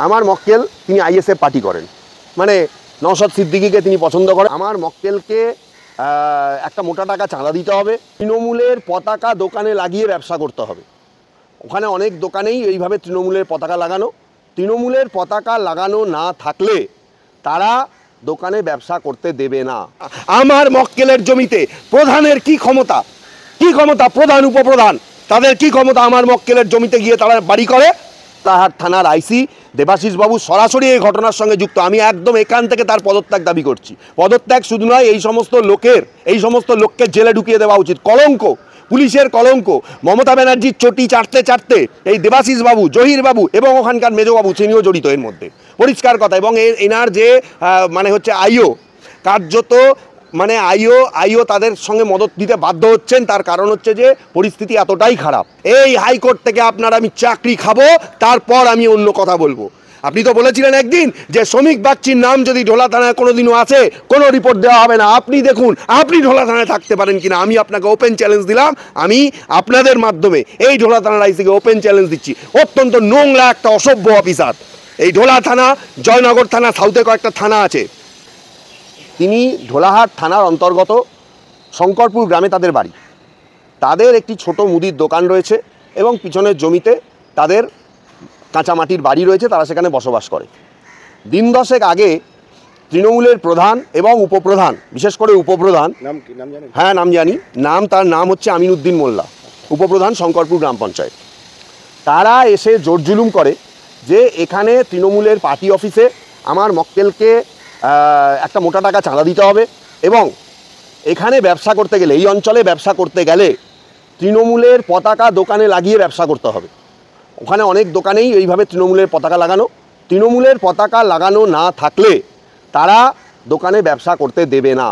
আমার মক্কেল তিনি আইএসএফ পার্টি করেন, মানে নওশাদ সিদ্দিকীকে তিনি পছন্দ করেন। আমার মক্কেলকে একটা মোটা টাকা চাঁদা দিতে হবে, তৃণমূলের পতাকা দোকানে লাগিয়ে ব্যবসা করতে হবে। ওখানে অনেক দোকানেই এইভাবে তৃণমূলের পতাকা লাগানো, তৃণমূলের পতাকা লাগানো না থাকলে তারা দোকানে ব্যবসা করতে দেবে না। আমার মক্কেলের জমিতে প্রধানের কি ক্ষমতা, প্রধান উপপ্রধান তাদের কি ক্ষমতা আমার মক্কেলের জমিতে গিয়ে তারা বাড়ি করে? তাহার থানার আইসি দেবাশিস বাবু সরাসরি এই ঘটনার সঙ্গে যুক্ত। আমি একদম এখান থেকে তার পদত্যাগ দাবি করছি। পদত্যাগ শুধু নয়, এই সমস্ত লোককে জেলে ঢুকিয়ে দেওয়া উচিত। কলঙ্ক, পুলিশের কলঙ্ক। মমতা ব্যানার্জির চটি চাটতে চাটতে এই দেবাশিস বাবু, জহির বাবু এবং ওখানকার মেজবাবু তিনিও জড়িত এর মধ্যে, পরিষ্কার কথা। এবং এনার যে মানে হচ্ছে আইও, কার্যত মানে আইও তাদের সঙ্গে মদত দিতে বাধ্য হচ্ছেন। তার কারণ হচ্ছে যে পরিস্থিতি এতটাই খারাপ। এই হাইকোর্ট থেকে আপনার আমি চাকরি খাবো, তারপর আমি অন্য কথা বলবো। আপনি তো বলেছিলেন একদিন যে শ্রমিক বাগচির নাম যদি ঢোলা থানায় কোনোদিনও আছে, কোনো রিপোর্ট দেওয়া হবে না। আপনি দেখুন আপনি ঢোলা থানায় থাকতে পারেন কিনা। আমি আপনাকে ওপেন চ্যালেঞ্জ দিলাম, আমি আপনাদের মাধ্যমে এই ঢোলা থানার আইসিকে ওপেন চ্যালেঞ্জ দিচ্ছি। অত্যন্ত নোংরা একটা অসভ্য অফিসার এই ঢোলা থানা, জয়নগর থানা, সাউথে কয়েকটা থানা আছে। তিনি ঢোলাহাট থানার অন্তর্গত শঙ্করপুর গ্রামে তাদের বাড়ি। তাদের একটি ছোট মুদির দোকান রয়েছে এবং পিছনের জমিতে তাদের কাঁচামাটির বাড়ি রয়েছে, তারা সেখানে বসবাস করে। দিন দশেক আগে তৃণমূলের প্রধান এবং উপপ্রধান, বিশেষ করে উপপ্রধান, হ্যাঁ নাম জানি, তার নাম হচ্ছে আমিনুদ্দিন মোল্লা, উপপ্রধান শঙ্করপুর গ্রাম পঞ্চায়েত। তারা এসে জোর জুলুম করে যে এখানে তৃণমূলের পার্টি অফিসে আমার মক্কেলকে একটা মোটা টাকা চাঁদা দিতে হবে এবং এখানে ব্যবসা করতে গেলে, এই অঞ্চলে ব্যবসা করতে গেলে তৃণমূলের পতাকা দোকানে লাগিয়ে ব্যবসা করতে হবে। ওখানে অনেক দোকানেই এইভাবে তৃণমূলের পতাকা লাগানো, তৃণমূলের পতাকা লাগানো না থাকলে তারা দোকানে ব্যবসা করতে দেবে না।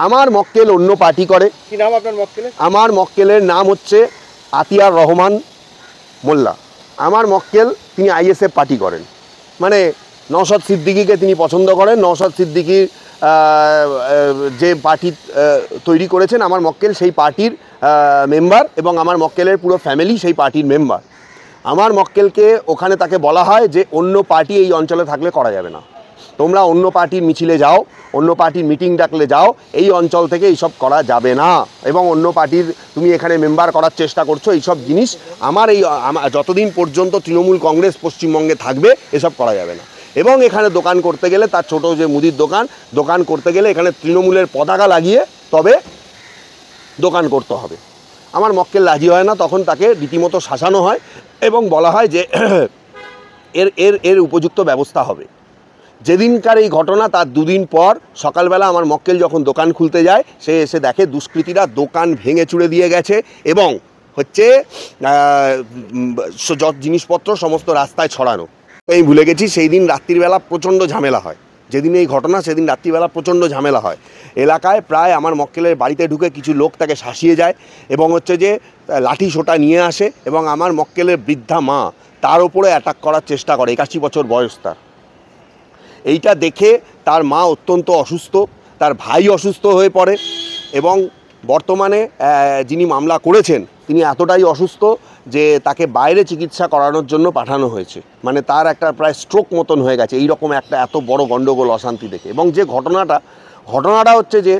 আমার মক্কেল অন্য পার্টি করে। কি নাম আপনার মক্কেলের? আমার মক্কেলের নাম হচ্ছে আতিয়ার রহমান মোল্লা। আমার মক্কেল তিনি আইএসএফ পার্টি করেন, মানে নওশাদ সিদ্দিকীকে তিনি পছন্দ করেন। নওশাদ সিদ্দিকীর যে পার্টি তৈরি করেছেন আমার মক্কেল সেই পার্টির মেম্বার এবং আমার মক্কেলের পুরো ফ্যামিলি সেই পার্টির মেম্বার। আমার মক্কেলকে ওখানে তাকে বলা হয় যে অন্য পার্টি এই অঞ্চলে থাকলে করা যাবে না, তোমরা অন্য পার্টির মিছিলে যাও, অন্য পার্টির মিটিং ডাকলে যাও, এই অঞ্চল থেকে এইসব করা যাবে না। এবং অন্য পার্টির তুমি এখানে মেম্বার করার চেষ্টা করছো, এইসব জিনিস আমার যতদিন পর্যন্ত তৃণমূল কংগ্রেস পশ্চিমবঙ্গে থাকবে এসব করা যাবে না। এবং এখানে দোকান করতে গেলে, তার ছোট যে মুদির দোকান করতে গেলে এখানে তৃণমূলের পতাকা লাগিয়ে তবে দোকান করতে হবে। আমার মক্কেল রাজি হয় না, তখন তাকে রীতিমতো শাসানো হয় এবং বলা হয় যে এর উপযুক্ত ব্যবস্থা হবে। যেদিনকার এই ঘটনা তার দুদিন পর সকালবেলা আমার মক্কেল যখন দোকান খুলতে যায়, সে এসে দেখে দুষ্কৃতীরা দোকান ভেঙে চুড়ে দিয়ে গেছে এবং হচ্ছে জিনিসপত্র সমস্ত রাস্তায় ছড়ানো। আমি ভুলে গেছি সেই দিন রাত্রিবেলা প্রচণ্ড ঝামেলা হয়। যেদিন এই ঘটনা সেদিন রাত্রিবেলা প্রচণ্ড ঝামেলা হয়। এলাকায় প্রায় আমার মক্কেলের বাড়িতে ঢুকে কিছু লোক তাকে শাসিয়ে যায় এবং হচ্ছে যে লাঠি সোটা নিয়ে আসে এবং আমার মক্কেলের বৃদ্ধা মা তার ওপরে অ্যাটাক করার চেষ্টা করে। 81 বছর বয়স তার। এইটা দেখে তার মা অত্যন্ত অসুস্থ, তার ভাই অসুস্থ হয়ে পড়ে এবং বর্তমানে যিনি মামলা করেছেন তিনি এতটাই অসুস্থ যে তাকে বাইরে চিকিৎসা করানোর জন্য পাঠানো হয়েছে। মানে তার একটা প্রায় স্ট্রোক মতন হয়ে গেছে এইরকম একটা এত বড় গণ্ডগোল অশান্তি দেখে। এবং যে ঘটনাটা হচ্ছে যে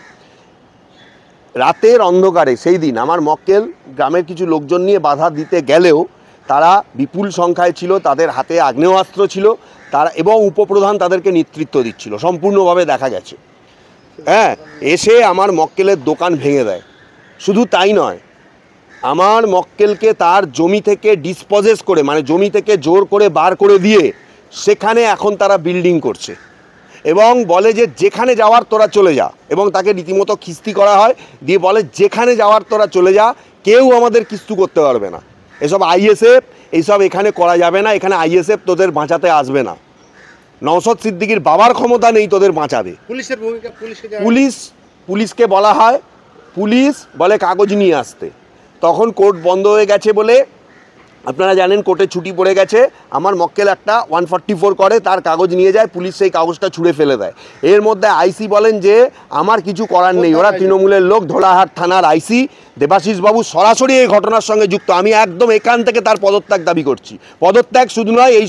রাতের অন্ধকারে সেই দিন আমার মক্কেল গ্রামের কিছু লোকজন নিয়ে বাধা দিতে গেলেও তারা বিপুল সংখ্যায় ছিল, তাদের হাতে আগ্নেয়াস্ত্র ছিল, তারা এবং উপপ্রধান তাদেরকে নেতৃত্ব দিচ্ছিল, সম্পূর্ণভাবে দেখা গেছে। হ্যাঁ, এসে আমার মক্কেলের দোকান ভেঙে দেয়। শুধু তাই নয়, আমার মক্কেলকে তার জমি থেকে ডিসপজেস করে, মানে জমি থেকে জোর করে বার করে দিয়ে সেখানে এখন তারা বিল্ডিং করছে এবং বলে যে যেখানে যাওয়ার তোরা চলে যা, এবং তাকে রীতিমতো কিস্তি করা হয়, দিয়ে বলে যেখানে যাওয়ার তোরা চলে যা, কেউ আমাদের কিস্তু করতে পারবে না। এসব আইএসএফ, এইসব এখানে করা যাবে না, এখানে আইএসএফ তোদের বাঁচাতে আসবে না। নওশাদ সিদ্দিকীর বাবার ক্ষমতা নেই তোদের বাঁচাবে। পুলিশের ভূমিকা, পুলিশকে বলা হয়, পুলিশ বলে কাগজ নিয়ে আসতে। তখন কোর্ট বন্ধ হয়ে গেছে বলে আপনারা জানেন কোর্টে ছুটি পড়ে গেছে, আমার মক্কেল একটা 144 করে, তার কাগজ নিয়ে যায়, পুলিশ সেই কাগজটা ছুঁড়ে ফেলে দেয়। এর মধ্যে আইসি বলেন যে আমার কিছু করার নেই, ওরা তৃণমূলের লোক, ধোলাহাট থানার আইসি দেবাশিস বাবু সরাসরি এই ঘটনার সঙ্গে যুক্ত। আমি একদম এখান থেকে তার পদত্যাগ দাবি করছি। পদত্যাগ শুধু নয়, এই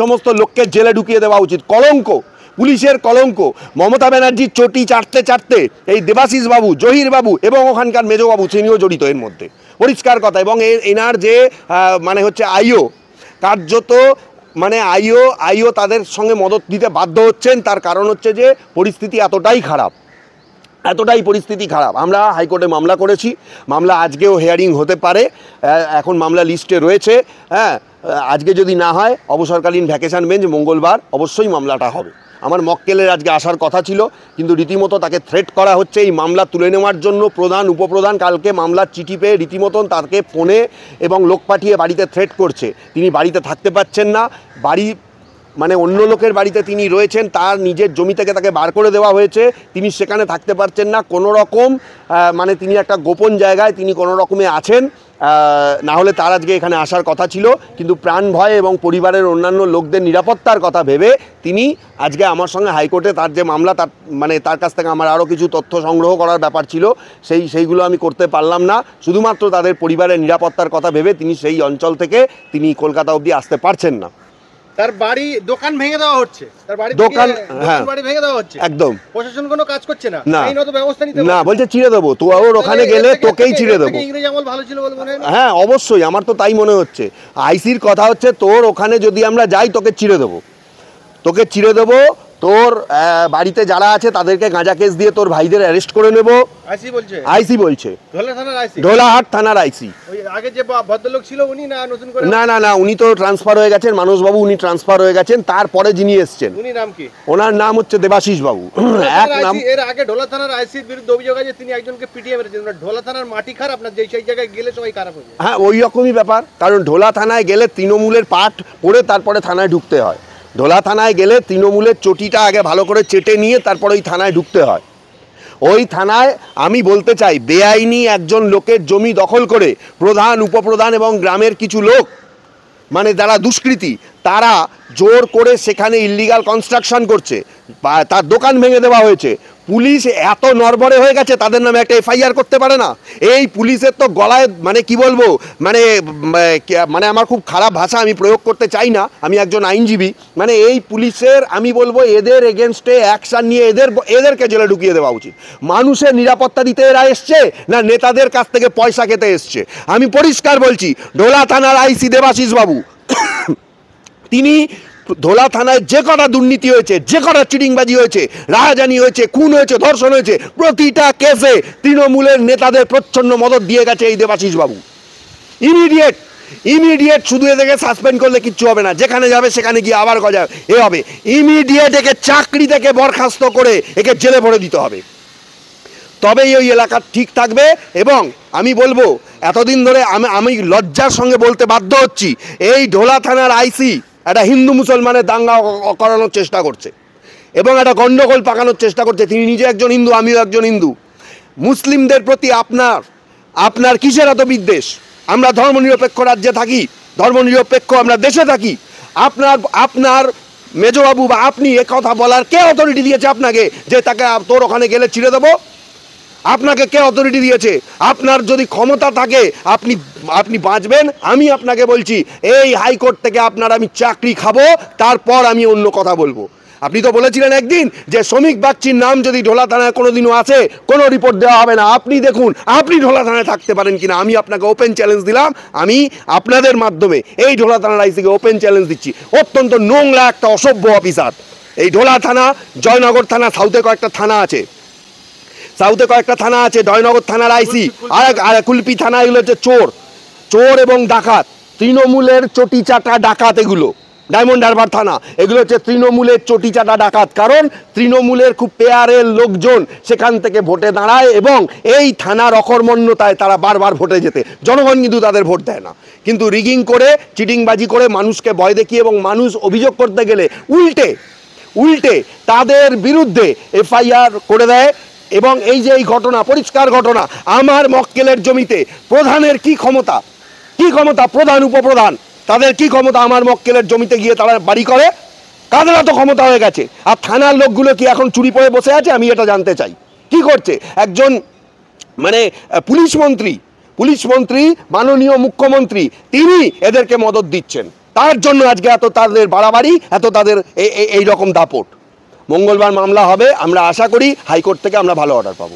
সমস্ত লোককে জেলে ঢুকিয়ে দেওয়া উচিত। কলঙ্ক, পুলিশের কলঙ্ক। মমতা ব্যানার্জির চটি চাটতে চাটতে এই দেবাশিস বাবু, জহির বাবু এবং ওখানকার মেজবাবু তিনিও জড়িত এর মধ্যে, পরিষ্কার কথা। এবং এনার যে মানে হচ্ছে আইও, কার্যত মানে আইও তাদের সঙ্গে মদত দিতে বাধ্য হচ্ছেন। তার কারণ হচ্ছে যে পরিস্থিতি এতটাই খারাপ। আমরা হাইকোর্টে মামলা করেছি, মামলা আজকেও হিয়ারিং হতে পারে, এখন মামলা লিস্টে রয়েছে। হ্যাঁ, আজকে যদি না হয় অবসরকালীন ভ্যাকেশন বেঞ্চ মঙ্গলবার অবশ্যই মামলাটা হবে। আমার মক্কেলের আজকে আসার কথা ছিল, কিন্তু রীতিমতো তাকে থ্রেট করা হচ্ছে এই মামলা তুলে নেওয়ার জন্য। প্রধান উপপ্রধান কালকে মামলার চিঠি পেয়ে রীতিমতন তাকে ফোনে এবং লোক পাঠিয়ে বাড়িতে থ্রেট করছে। তিনি বাড়িতে থাকতে পারছেন না, বাড়ি মানে অন্য লোকের বাড়িতে তিনি রয়েছেন, তার নিজের জমি থেকে তাকে বার করে দেওয়া হয়েছে, তিনি সেখানে থাকতে পারছেন না। কোনো রকম মানে তিনি একটা গোপন জায়গায় তিনি কোনো রকমে আছেন, না হলে তার আজকে এখানে আসার কথা ছিল, কিন্তু প্রাণ ভয় এবং পরিবারের অন্যান্য লোকদের নিরাপত্তার কথা ভেবে তিনি আজকে আমার সঙ্গে হাইকোর্টে তার যে মামলা, তার মানে তার কাছ থেকে আমার আরও কিছু তথ্য সংগ্রহ করার ব্যাপার ছিল, সেইগুলো আমি করতে পারলাম না। শুধুমাত্র তাদের পরিবারের নিরাপত্তার কথা ভেবে তিনি সেই অঞ্চল থেকে তিনি কলকাতা অবধি আসতে পারছেন না। তার বাড়ি দোকান ভেঙে দেওয়া হচ্ছে, তার বাড়ি দোকান, হ্যাঁ বাড়ি ভেঙে দেওয়া হচ্ছে, একদম। প্রশাসন কোনো কাজ করছে না, আইনত ব্যবস্থা নিতে না, বলছে চিড়ে দেবো, তো ওর ওখানে গেলে তোকেই চিড়ে দেবো। ইংরেজি আমল ভালো ছিল বলে মনে হয়? হ্যাঁ অবশ্যই, আমার তো তাই মনে হচ্ছে। আইসির কথা হচ্ছে তোর ওখানে যদি আমরা যাই তোকে চিড়ে দেবো, তোর বাড়িতে যারা আছে তাদেরকে গাঁজা কেস দিয়ে তোর ভাইদের অ্যারেস্ট করে নেব। আইসি বলছে ঢোলাহাট থানার আইসি। আগে যে ভদ্রলোক ছিল উনি না নতুন করে? না, উনি তো ট্রান্সফার হয়ে গেছেন, মানসবাবু উনি ট্রান্সফার হয়ে গেছেন। তারপরে যিনি এসছেন উনি নাম কি? ওনার নাম হচ্ছে দেবাশিস বাবু। এক নাম। এর আগে ঢোলা থানার আইসির বিরুদ্ধে অভিযোগ আছে তিনি একজনকে পিটিয়ে মেরেছেন। ঢোলা থানার মাটি খারাপ না, সেই জায়গায় গেলে সবাই খারাপ হয়ে যায়? হ্যাঁ, ওই রকমই ব্যাপার। কারণ ঢোলা থানায় গেলে তৃণমূলের পাঠ পড়ে তারপরে থানায় ঢুকতে হয়। ঢোলা থানায় গেলে তৃণমূলের চটিটা আগে ভালো করে চেটে নিয়ে তারপরে ওই থানায় ঢুকতে হয়। ওই থানায় আমি বলতে চাই, বেআইনি একজন লোকের জমি দখল করে প্রধান, উপপ্রধান এবং গ্রামের কিছু লোক মানে যারা দুষ্কৃতী, তারা জোর করে সেখানে ইল্লিগাল কনস্ট্রাকশন করছে, তার দোকান ভেঙে দেওয়া হয়েছে। পুলিশ এত নড়বড়ে হয়ে গেছে তাদের নামে একটা এফআইআর করতে পারে না। এই পুলিশের তো গলায় মানে কি বলবো, মানে আমার খুব খারাপ ভাষা আমি প্রয়োগ করতে চাই না, আমি একজন আইনজীবী। মানে এই পুলিশের আমি বলবো এদের এগেনস্টে অ্যাকশান নিয়ে এদেরকে জেলে ঢুকিয়ে দেওয়া উচিত। মানুষের নিরাপত্তা দিতে এরা এসছে না নেতাদের কাছ থেকে পয়সা খেতে এসছে? আমি পরিষ্কার বলছি, ঢোলা থানার আইসি দেবাশিস বাবু তিনি ঢোলা থানায় যে কটা দুর্নীতি হয়েছে, যে কটা চিটিংবাজি হয়েছে, রাহাজানি হয়েছে, খুন হয়েছে, ধর্ষণ হয়েছে, প্রতিটা কেসে তৃণমূলের নেতাদের প্রচ্ছন্ন মদত দিয়ে গেছে এই দেবাশিস বাবু। ইমিডিয়েট শুধু এদেরকে সাসপেন্ড করলে কিচ্ছু হবে না, যেখানে যাবে সেখানে গিয়ে আবার গজা এ হবে। ইমিডিয়েট একে চাকরি থেকে বরখাস্ত করে একে জেলে ভরে দিতে হবে, তবেই ওই এলাকা ঠিক থাকবে। এবং আমি বলবো, এতদিন ধরে আমি লজ্জার সঙ্গে বলতে বাধ্য হচ্ছি, এই ঢোলা থানার আইসি একটা হিন্দু মুসলমানের দাঙ্গা করানোর চেষ্টা করছে এবং একটা গণ্ডগোল পাকানোর চেষ্টা করছে। তিনি নিজে একজন হিন্দু, আমিও একজন হিন্দু। মুসলিমদের প্রতি আপনার কিসের এত বিদ্বেষ? আমরা ধর্মনিরপেক্ষ রাজ্যে থাকি, ধর্মনিরপেক্ষ আমরা দেশে থাকি। আপনার মেজবাবু বা আপনি কথা বলার কে অথরিটি দিয়েছে আপনাকে যে তাকে তোর ওখানে গেলে ছিঁড়ে দেবো? আপনাকে কে অথরিটি দিয়েছে? আপনার যদি ক্ষমতা থাকে আপনি বাঁচবেন। আমি আপনাকে বলছি, এই হাইকোর্ট থেকে আমি চাকরি খাবো, তারপর আমি অন্য কথা বলবো। আপনি তো বলেছিলেন একদিন যে শ্রমিক বাগচির নাম যদি ঢোলা থানায় কোনোদিনও আসে কোনো রিপোর্ট দেওয়া হবে না। আপনি দেখুন আপনি ঢোলা থানায় থাকতে পারেন কিনা। আমি আপনাকে ওপেন চ্যালেঞ্জ দিলাম, আমি আপনাদের মাধ্যমে এই ঢোলা থানার আইসিকে ওপেন চ্যালেঞ্জ দিচ্ছি। অত্যন্ত নোংরা একটা অসভ্য অফিসার এই ঢোলা থানা। জয়নগর থানা, সাউথে কয়েকটা থানা আছে, জয়নগর থানার আইসি আর কুলপি থানা, এগুলো হচ্ছে চোর এবং ডাকাত, তৃণমূলের চটি চাটা ডাকাত। এগুলো ডায়মন্ড হারবার থানা, এগুলো হচ্ছে তৃণমূলের চটি চাটা ডাকাত। কারণ তৃণমূলের খুব পেয়ারের লোকজন সেখান থেকে ভোটে দাঁড়ায় এবং এই থানার অকর্মণ্যতায় তারা বারবার ভোটে যেতে, জনগণ কিন্তু তাদের ভোট দেয় না। কিন্তু রিগিং করে, চিটিংবাজি করে, মানুষকে ভয় দেখিয়ে এবং মানুষ অভিযোগ করতে গেলে উল্টে তাদের বিরুদ্ধে এফআইআর করে দেয়। এবং এই যে এই ঘটনা, পরিষ্কার ঘটনা, আমার মক্কেলের জমিতে প্রধানের কি ক্ষমতা? কি ক্ষমতা? প্রধান উপপ্রধান, তাদের কি ক্ষমতা আমার মক্কেলের জমিতে গিয়ে তারা বাড়ি করে? কাদের এত ক্ষমতা হয়ে গেছে? আর থানার লোকগুলো কি এখন চুরি পরে বসে আছে? আমি এটা জানতে চাই। কি করছে একজন মানে পুলিশ মন্ত্রী মাননীয় মুখ্যমন্ত্রী, তিনি এদেরকে মদত দিচ্ছেন, তার জন্য আজকে এত তাদের বাড়াবাড়ি, এত তাদের এই রকম দাপট। মঙ্গলবার মামলা হবে, আমরা আশা করি হাইকোর্ট থেকে আমরা ভালো অর্ডার পাবো।